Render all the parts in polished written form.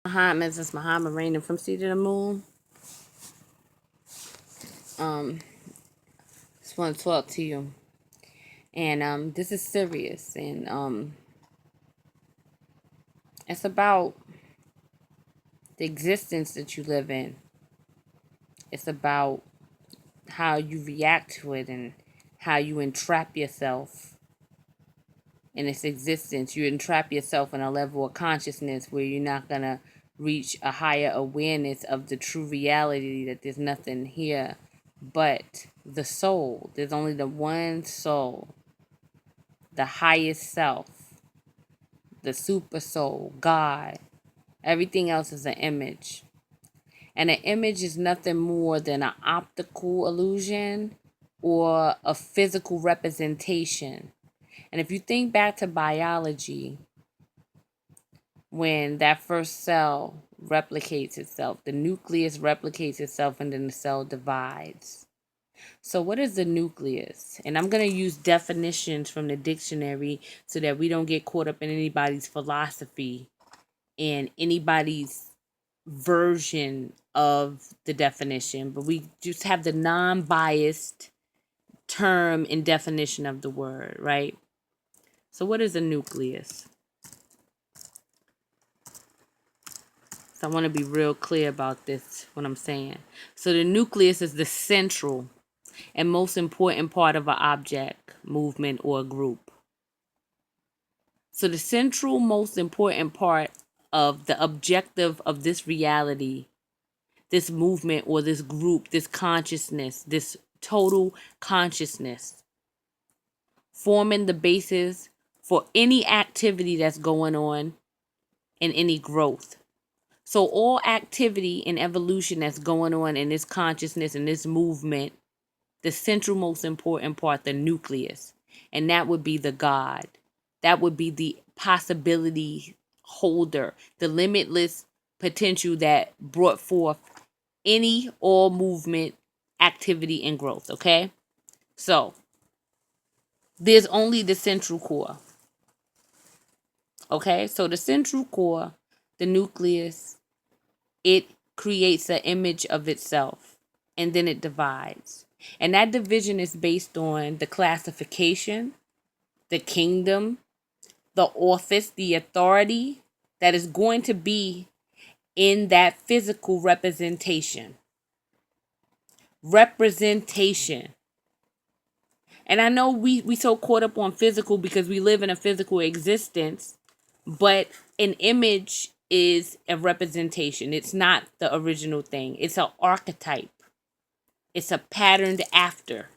Muhammad, this is Muhammad reigning from Sea to the Moon. Um, just want to talk to you, and this is serious, and it's about the existence that you live in. It's about how you react to it and how you entrap yourself in its existence. You entrap yourself in a level of consciousness where you're not gonna reach a higher awareness of the true reality that there's nothing here but the soul. There's only the one soul, the highest self, the super soul, God. Everything else is an image. And an image is nothing more than an optical illusion or a physical representation. And if you think back to biology, when that first cell replicates itself, the nucleus replicates itself and then the cell divides. So, what is the nucleus? And I'm going to use definitions from the dictionary so that we don't get caught up in anybody's philosophy and anybody's version of the definition, but we just have the non biased term and definition of the word, right? So, what is a nucleus? So, I want to be real clear about this, what I'm saying. So, the nucleus is the central and most important part of an object, movement, or a group. So the central most important part of the objective of this reality, this movement or this group, this consciousness, this total consciousness, forming the basis for any activity that's going on and any growth. So all activity and evolution that's going on in this consciousness and this movement, the central most important part, the nucleus, and that would be the God. That would be the possibility holder, the limitless potential that brought forth any all movement, activity, and growth. Okay? So there's only the central core. Okay? So the central core, the nucleus, it creates an image of itself and then it divides. And that division is based on the classification, the kingdom, the office, the authority that is going to be in that physical representation. Representation. And I know we so caught up on physical because we live in a physical existence, but an image is a representation. It's not the original thing. It's an archetype. It's a patterned after.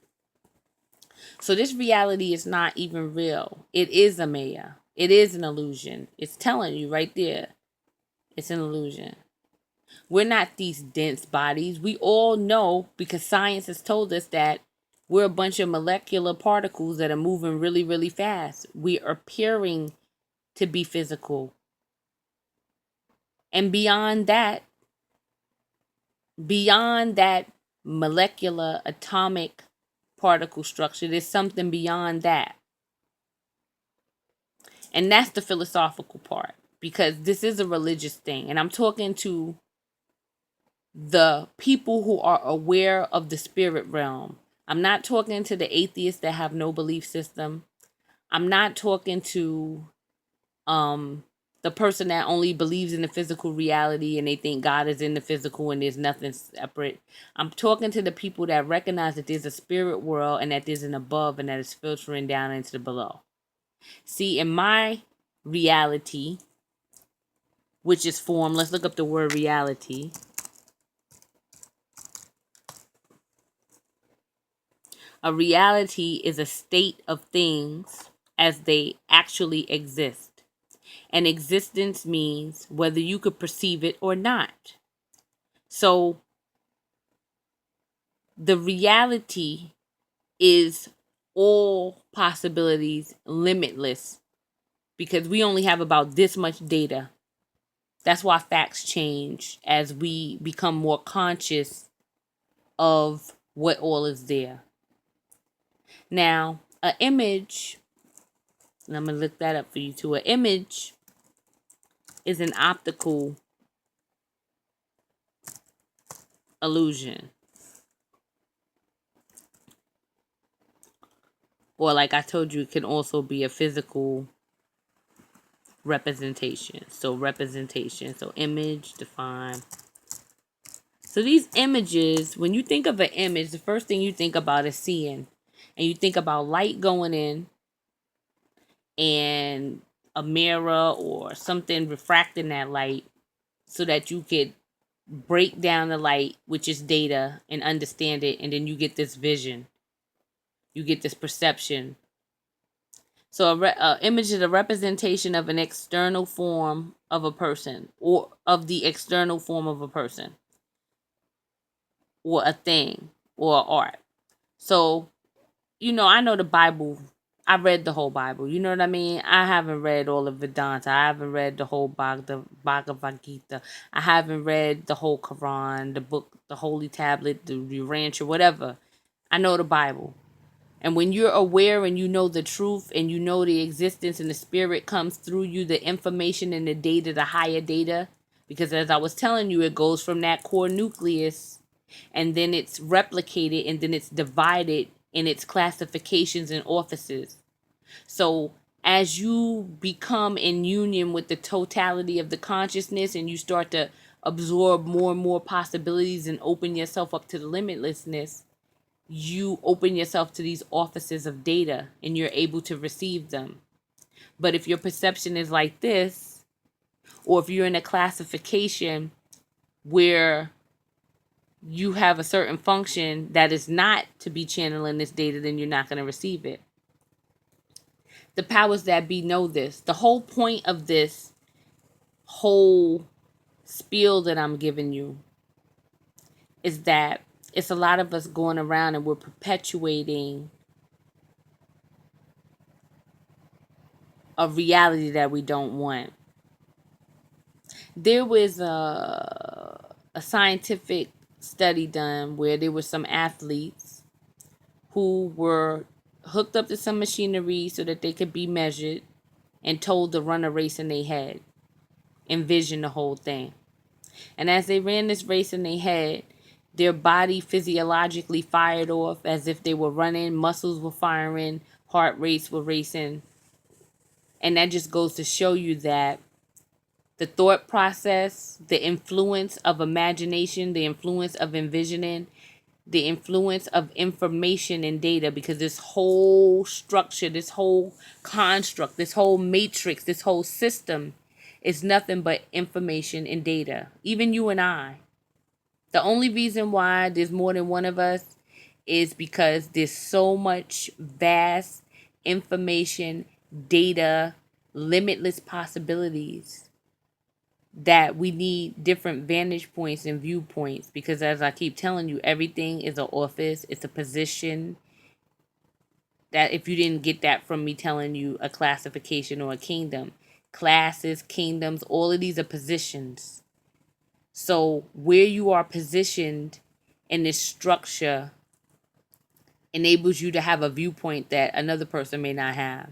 So this reality is not even real. It is a maya. It is an illusion. It's telling you right there. It's an illusion. We're not these dense bodies. We all know because science has told us that we're a bunch of molecular particles that are moving really, really fast. We are appearing to be physical. And beyond that molecular atomic particle structure, there's something beyond that. And that's the philosophical part because this is a religious thing. And I'm talking to the people who are aware of the spirit realm. I'm not talking to the atheists that have no belief system. I'm not talking to the person that only believes in the physical reality and they think God is in the physical and there's nothing separate. I'm talking to the people that recognize that there's a spirit world and that there's an above and that it's filtering down into the below. See, in my reality, which is form, let's look up the word reality. A reality is a state of things as they actually exist. And existence means whether you could perceive it or not. So the reality is all possibilities limitless because we only have about this much data. That's why facts change as we become more conscious of what all is there. Now, an image, and I'm going to look that up for you too. An image is an optical illusion. Or like I told you, it can also be a physical representation. So representation. So image, define. So these images, when you think of an image, the first thing you think about is seeing. And you think about light going in and a mirror or something refracting that light so that you could break down the light, which is data, and understand it. And then you get this vision. You get this perception. So a image is a representation of an external form of a person or of the external form of a person or a thing or art. So, I know the Bible. I read the whole Bible. You know what I mean? I haven't read all of Vedanta. I haven't read the whole Bhagavad Gita. I haven't read the whole Quran, the book, the Holy Tablet, the Rancher, whatever. I know the Bible. And when you're aware and you know the truth and you know the existence and the spirit comes through you, the information and the data, the higher data, because as I was telling you, it goes from that core nucleus and then it's replicated and then it's divided in its classifications and offices. So as you become in union with the totality of the consciousness and you start to absorb more and more possibilities and open yourself up to the limitlessness, you open yourself to these offices of data and you're able to receive them. But if your perception is like this, or if you're in a classification where you have a certain function that is not to be channeling this data, then you're not going to receive it. The powers that be know this. The whole point of this whole spiel that I'm giving you is that it's a lot of us going around and we're perpetuating a reality that we don't want. There was a scientific study done where there were some athletes who were hooked up to some machinery so that they could be measured and told to run a race in their head, envision the whole thing. And as they ran this race in their head, their body physiologically fired off as if they were running, muscles were firing, heart rates were racing. And that just goes to show you that the thought process, the influence of imagination, the influence of envisioning, the influence of information and data, because this whole structure, this whole construct, this whole matrix, this whole system is nothing but information and data. Even you and I. The only reason why there's more than one of us is because there's so much vast information, data, limitless possibilities that we need different vantage points and viewpoints, because as I keep telling you, everything is an office, it's a position. That if you didn't get that from me telling you a classification or a kingdom, classes, kingdoms, all of these are positions. So where you are positioned in this structure enables you to have a viewpoint that another person may not have.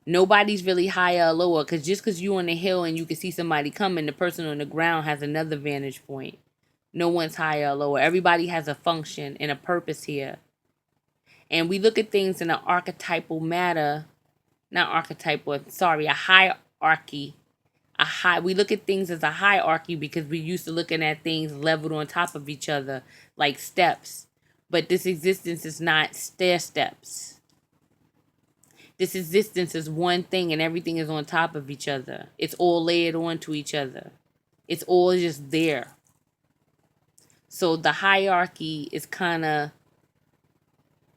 Nobody's really higher or lower, because just because you're on the hill and you can see somebody coming, the person on the ground has another vantage point. No one's higher or lower. Everybody has a function and a purpose here. And we look at things in an archetypal matter, not archetypal, sorry, a hierarchy. We look at things as a hierarchy because we're used to looking at things leveled on top of each other, like steps. But this existence is not stair steps. This existence is one thing and everything is on top of each other. It's all layered onto each other. It's all just there. So the hierarchy is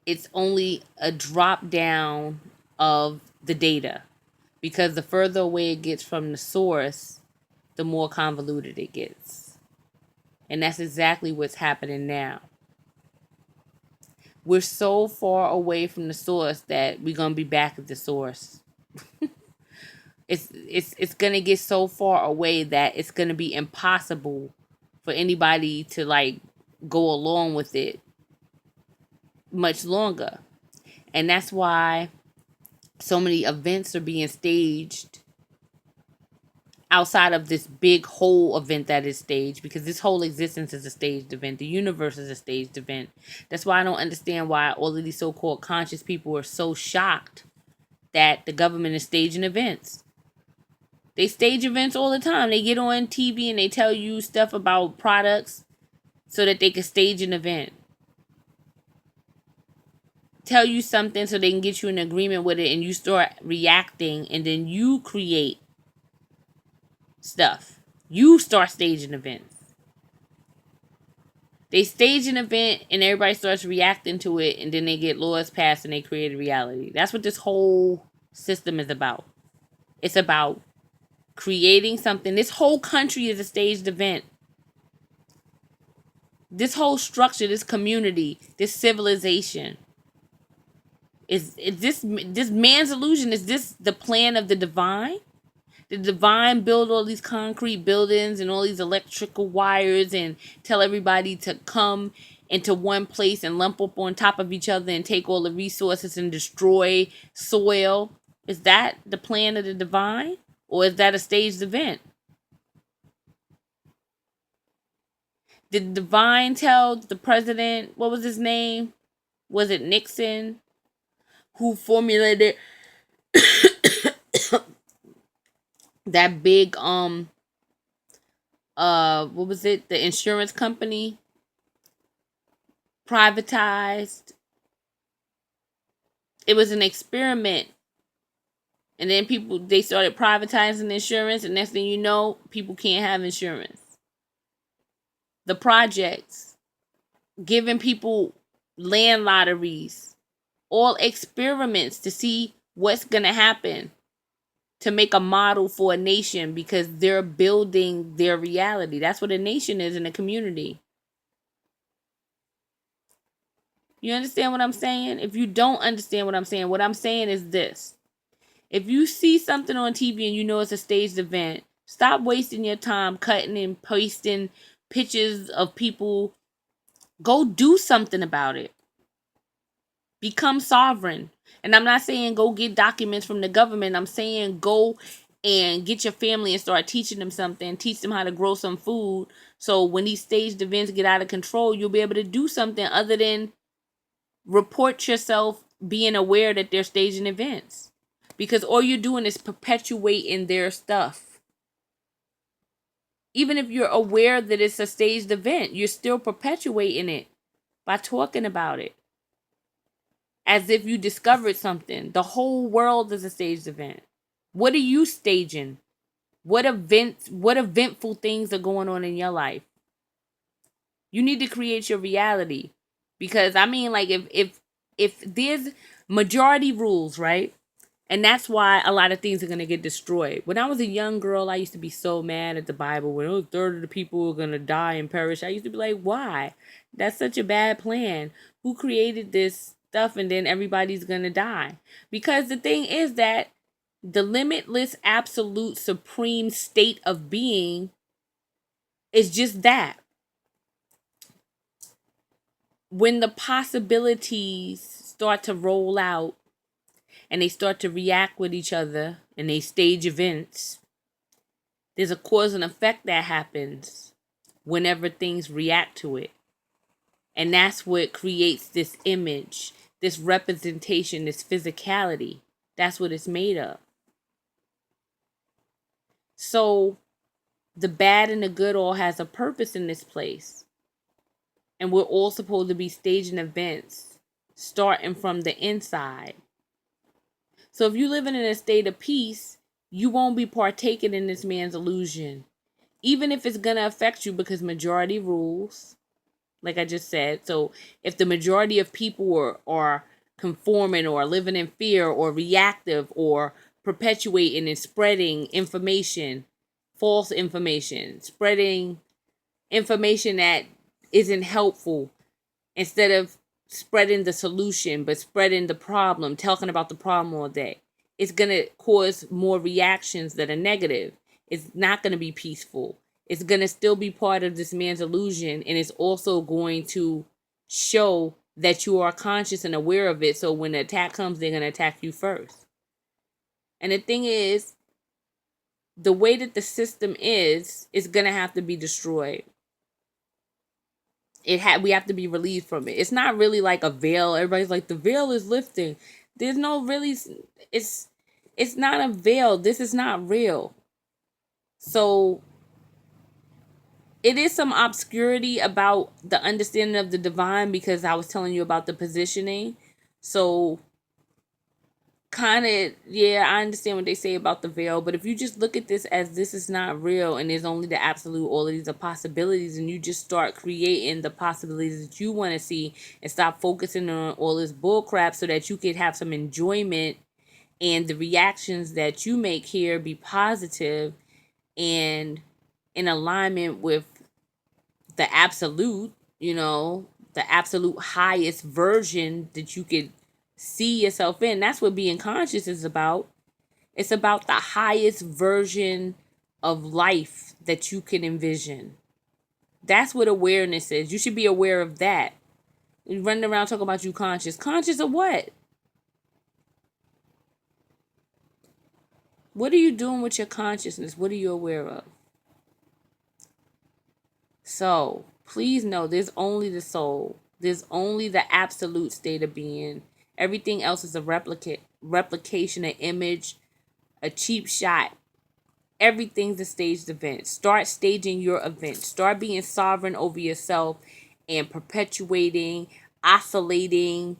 it's only a drop down of the data. Because the further away it gets from the source, the more convoluted it gets. And that's exactly what's happening now. We're so far away from the source that we're going to be back at the source. It's going to get so far away that it's going to be impossible for anybody to go along with it much longer. And that's why so many events are being staged outside of this big whole event that is staged, because this whole existence is a staged event. The universe is a staged event. That's why I don't understand why all of these so-called conscious people are so shocked that the government is staging events. They stage events all the time. They get on TV and they tell you stuff about products so that they can stage an event. Tell you something so they can get you in agreement with it, and you start reacting, and then you create stuff. You start staging events. They stage an event and everybody starts reacting to it, and then they get laws passed and they create a reality. That's what this whole system is about. It's about creating something. This whole country is a staged event. This whole structure, this community, this civilization. Is this man's illusion? Is this the plan of the divine? The divine build all these concrete buildings and all these electrical wires and tell everybody to come into one place and lump up on top of each other and take all the resources and destroy soil. Is that the plan of the divine? Or is that a staged event? Did the divine tell the president, what was his name? Was it Nixon? Who formulated that big what was it, the insurance company privatized? It was an experiment, and then they started privatizing insurance, and next thing you know, people can't have insurance. The projects, giving people land lotteries, all experiments to see what's gonna happen, to make a model for a nation, because they're building their reality. That's what a nation is in a community. You understand what I'm saying? If you don't understand what I'm saying is this. If you see something on TV and you know it's a staged event, stop wasting your time cutting and pasting pictures of people. Go do something about it. Become sovereign. And I'm not saying go get documents from the government. I'm saying go and get your family and start teaching them something. Teach them how to grow some food. So when these staged events get out of control, you'll be able to do something other than report yourself being aware that they're staging events. Because all you're doing is perpetuating their stuff. Even if you're aware that it's a staged event, you're still perpetuating it by talking about it. As if you discovered something. The whole world is a staged event. What are you staging? What eventful things are going on in your life? You need to create your reality. Because I mean, like, if there's majority rules, right? And that's why a lot of things are going to get destroyed. When I was a young girl, I used to be so mad at the Bible. When a third of the people were going to die and perish, I used to be like, why? That's such a bad plan. Who created this stuff and then everybody's going to die? Because the thing is that the limitless, absolute, supreme state of being is just that. When the possibilities start to roll out, and they start to react with each other, and they stage events, there's a cause and effect that happens whenever things react to it. And that's what creates this image, this representation, this physicality. That's what it's made of. So the bad and the good all has a purpose in this place. And we're all supposed to be staging events starting from the inside. So if you're living in a state of peace, you won't be partaking in this man's illusion. Even if it's going to affect you, because majority rules, like I just said. So if the majority of people are conforming or living in fear or reactive or perpetuating and spreading information, false information, spreading information that isn't helpful, instead of spreading the solution, but spreading the problem, talking about the problem all day, it's going to cause more reactions that are negative. It's not going to be peaceful. It's going to still be part of this man's illusion, and it's also going to show that you are conscious and aware of it. So when the attack comes, they're going to attack you first. And the thing is, the way that the system is gonna have to be destroyed. We have to be relieved from it. It's not really like a veil. Everybody's like, the veil is lifting. There's no really, it's it's not a veil. This is not real. So it is some obscurity about the understanding of the divine, because I was telling you about the positioning. So kind of, yeah, I understand what they say about the veil, but if you just look at this as this is not real and there's only the absolute, all of these are possibilities, and you just start creating the possibilities that you want to see and stop focusing on all this bull crap, so that you could have some enjoyment, and the reactions that you make here be positive and in alignment with the absolute, the absolute highest version that you could see yourself in. That's what being conscious is about. It's about the highest version of life that you can envision. That's what awareness is. You should be aware of that. You're running around talking about you conscious. Conscious of what? What are you doing with your consciousness? What are you aware of? So please know there's only the soul. There's only the absolute state of being. Everything else is a replication, an image, a cheap shot. Everything's a staged event. Start staging your event. Start being sovereign over yourself and perpetuating, oscillating,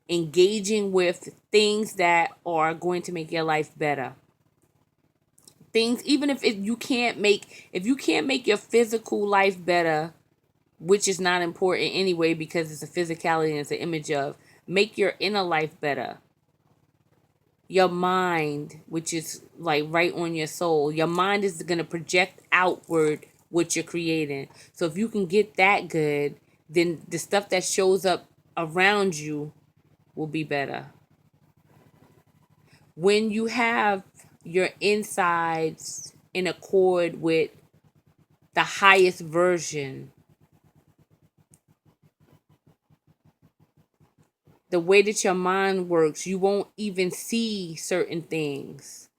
engaging with things that are going to make your life better. Things, even if you can't make your physical life better, which is not important anyway because it's a physicality and it's an image of, make your inner life better. Your mind, which is like right on your soul, your mind is going to project outward what you're creating. So if you can get that good, then the stuff that shows up around you will be better. When you have your insides in accord with the highest version, the way that your mind works, you won't even see certain things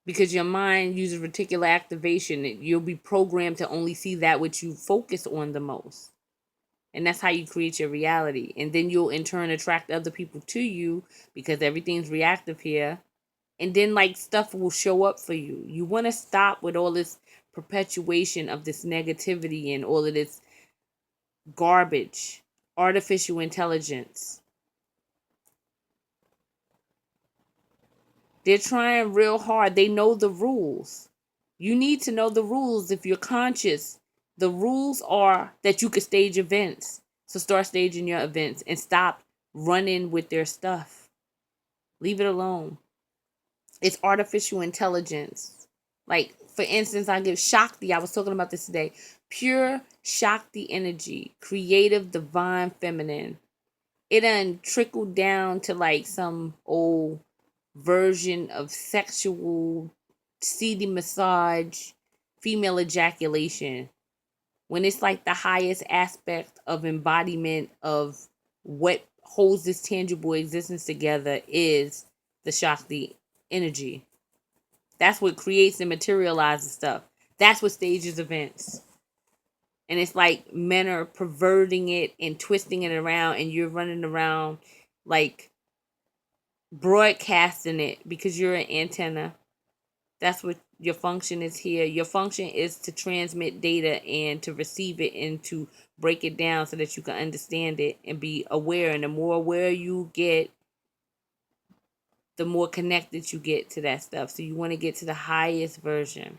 because your mind uses reticular activation. You'll be programmed to only see that which you focus on the most. And that's how you create your reality. And then you'll in turn attract other people to you because everything's reactive here. And then like stuff will show up for you. You want to stop with all this perpetuation of this negativity and all of this garbage, artificial intelligence. They're trying real hard. They know the rules. You need to know the rules if you're conscious. The rules are that you could stage events. So start staging your events and stop running with their stuff. Leave it alone. It's artificial intelligence. Like, for instance, I give Shakti. I was talking about this today. Pure Shakti energy. Creative, divine, feminine. It done trickled down to like some old version of sexual seedy massage, female ejaculation, when it's like the highest aspect of embodiment of what holds this tangible existence together is the Shakti energy. That's what creates and materializes stuff. That's what stages events. And it's like men are perverting it and twisting it around, and you're running around like broadcasting it because you're an antenna. That's what your function is here. Your function is to transmit data and to receive it and to break it down so that you can understand it and be aware. And the more aware you get, the more connected you get to that stuff. So you want to get to the highest version.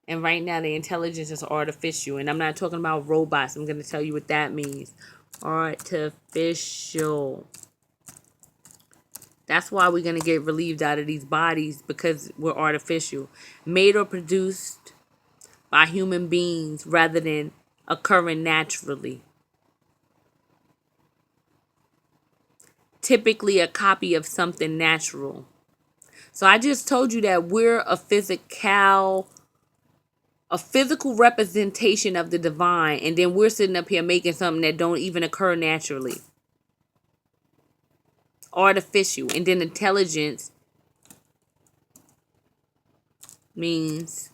And right now, the intelligence is artificial. And I'm not talking about robots. I'm going to tell you what that means. Artificial. That's why we're going to get relieved out of these bodies, because we're artificial. Made or produced by human beings rather than occurring naturally. Typically a copy of something natural. So I just told you that we're a physical representation of the divine, and then we're sitting up here making something that don't even occur naturally. Artificial. And then intelligence means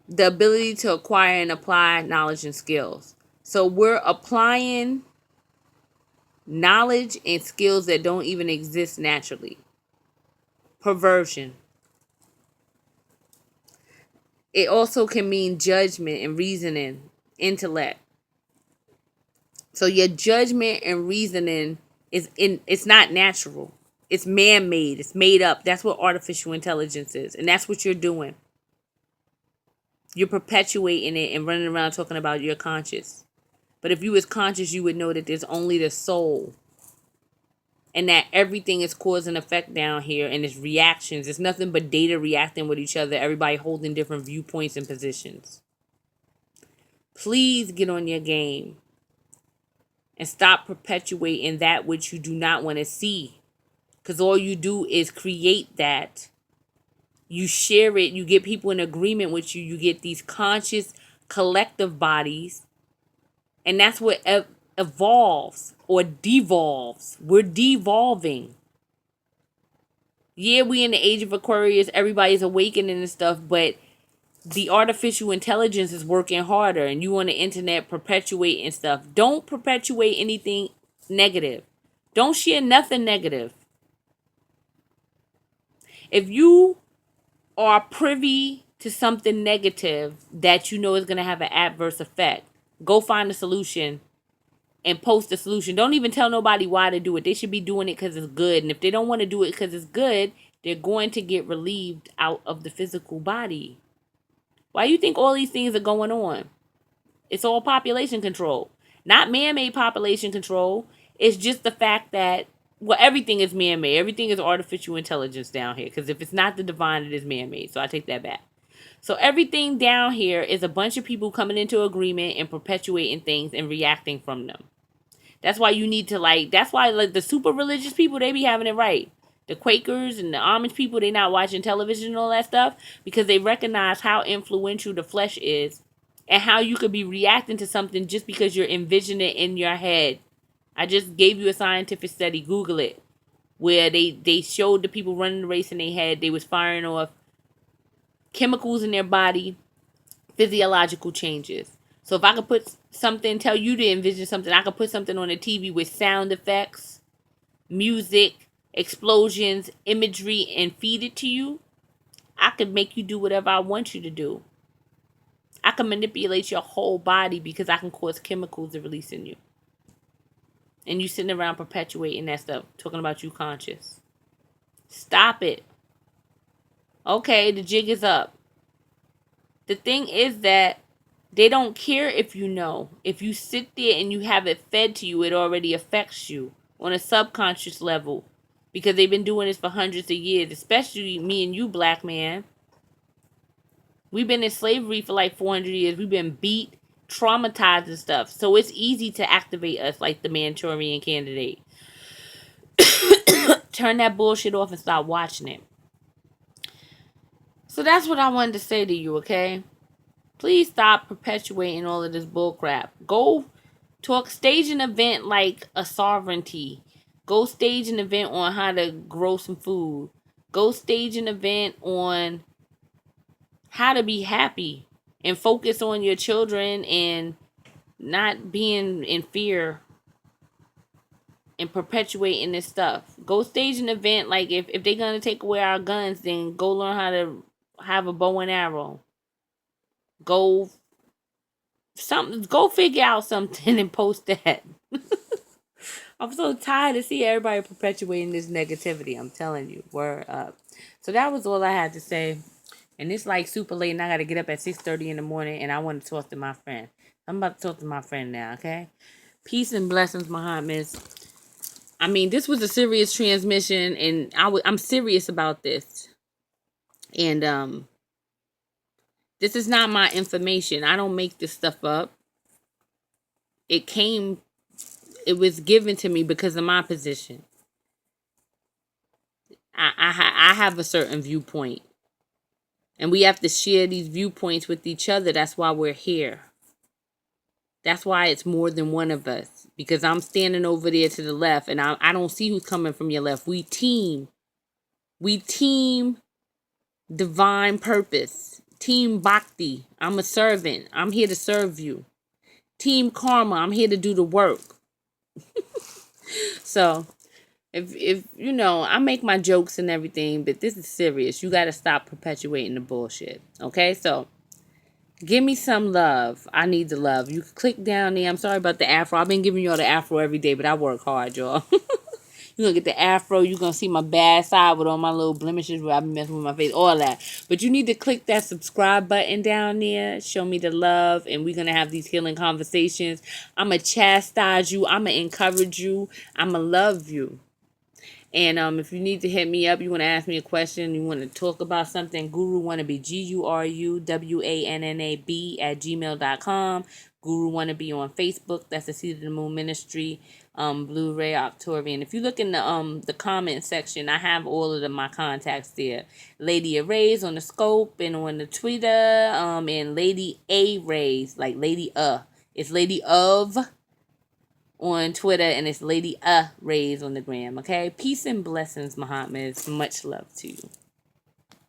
the ability to acquire and apply knowledge and skills. So we're applying knowledge and skills that don't even exist naturally. Perversion. It also can mean judgment and reasoning, intellect. So your judgment and reasoning it's not natural. It's man-made. It's made up. That's what artificial intelligence is. And that's what you're doing. You're perpetuating it and running around talking about you're conscious. But if you was conscious, you would know that there's only the soul. And that everything is cause and effect down here, and it's reactions. It's nothing but data reacting with each other, everybody holding different viewpoints and positions. Please get on your game and stop perpetuating that which you do not want to see. Because all you do is create that. You share it, you get people in agreement with you, you get these conscious collective bodies, and that's what evolves or devolves. We're devolving. Yeah, we in the age of Aquarius, everybody's awakening and stuff, but the artificial intelligence is working harder, and you on the internet perpetuating stuff. Don't perpetuate anything negative. Don't share nothing negative. If you are privy to something negative that you know is going to have an adverse effect, go find a solution and post the solution. Don't even tell nobody why to do it. They should be doing it because it's good. And if they don't want to do it because it's good, they're going to get relieved out of the physical body. Why do you think all these things are going on? It's all population control. Not man-made population control. It's just the fact that, well, everything is man-made. Everything is artificial intelligence down here. Because if it's not the divine, it is man-made. So I take that back. So everything down here is a bunch of people coming into agreement and perpetuating things and reacting from them. That's why you need to that's why the super religious people, they be having it right. The Quakers and the Amish people, they not watching television and all that stuff because they recognize how influential the flesh is and how you could be reacting to something just because you're envisioning it in your head. I just gave you a scientific study, Google it, where they showed the people running the race in their head, they was firing off chemicals in their body, physiological changes. So if I could put something, tell you to envision something, I could put something on the TV with sound effects, music, explosions, imagery, and feed it to you. I could make you do whatever I want you to do. I can manipulate your whole body because I can cause chemicals to release in you. And you sitting around perpetuating that stuff, talking about you conscious. Stop it. Okay, the jig is up. The thing is that they don't care if you know. If you sit there and you have it fed to you, it already affects you on a subconscious level. Because they've been doing this for hundreds of years, especially me and you, black man. We've been in slavery for like 400 years. We've been beat, traumatized and stuff. So it's easy to activate us like the Manchurian Candidate. Turn that bullshit off and stop watching it. So that's what I wanted to say to you, okay? Please stop perpetuating all of this bullcrap. Go stage an event like a sovereignty. Go stage an event on how to grow some food. Go stage an event on how to be happy and focus on your children and not being in fear and perpetuating this stuff. Go stage an event like if they're going to take away our guns, then go learn how to have a bow and arrow. Go figure out something and post that. I'm so tired of seeing everybody perpetuating this negativity. I'm telling you, word up. So that was all I had to say. And it's like super late and I got to get up at 6:30 in the morning and I want to talk to my friend. I'm about to talk to my friend now, okay? Peace and blessings, Muhammad. I mean, this was a serious transmission and I'm serious about this. And this is not my information. I don't make this stuff up. It was given to me because of my position. I have a certain viewpoint. And we have to share these viewpoints with each other. That's why we're here. That's why it's more than one of us. Because I'm standing over there to the left and I don't see who's coming from your left. We team. We team divine purpose. Team Bhakti. I'm a servant. I'm here to serve you. Team Karma. I'm here to do the work. So, if you know, I make my jokes and everything, but this is serious. You got to stop perpetuating the bullshit. Okay? So, give me some love. I need the love. You can click down there. I'm sorry about the afro. I've been giving y'all the afro every day, but I work hard, y'all. You're going to get the afro. You're going to see my bad side with all my little blemishes where I've been messing with my face. All that. But you need to click that subscribe button down there. Show me the love. And we're going to have these healing conversations. I'm going to chastise you. I'm going to encourage you. I'm going to love you. And if you need to hit me up, you want to ask me a question, you want to talk about something, Guru Wannabe, GURUWANNAB @gmail.com. Guru Wannabe on Facebook. That's the Seed of the Moon Ministry, Blu-ray October. If you look in the comment section, I have all of my contacts there. Lady Arrays on the Scope and on the Twitter, and Lady A Rays, like Lady It's Lady of on Twitter, and it's Lady Rays on the gram. Okay, peace and blessings, Muhammad. Much love to you.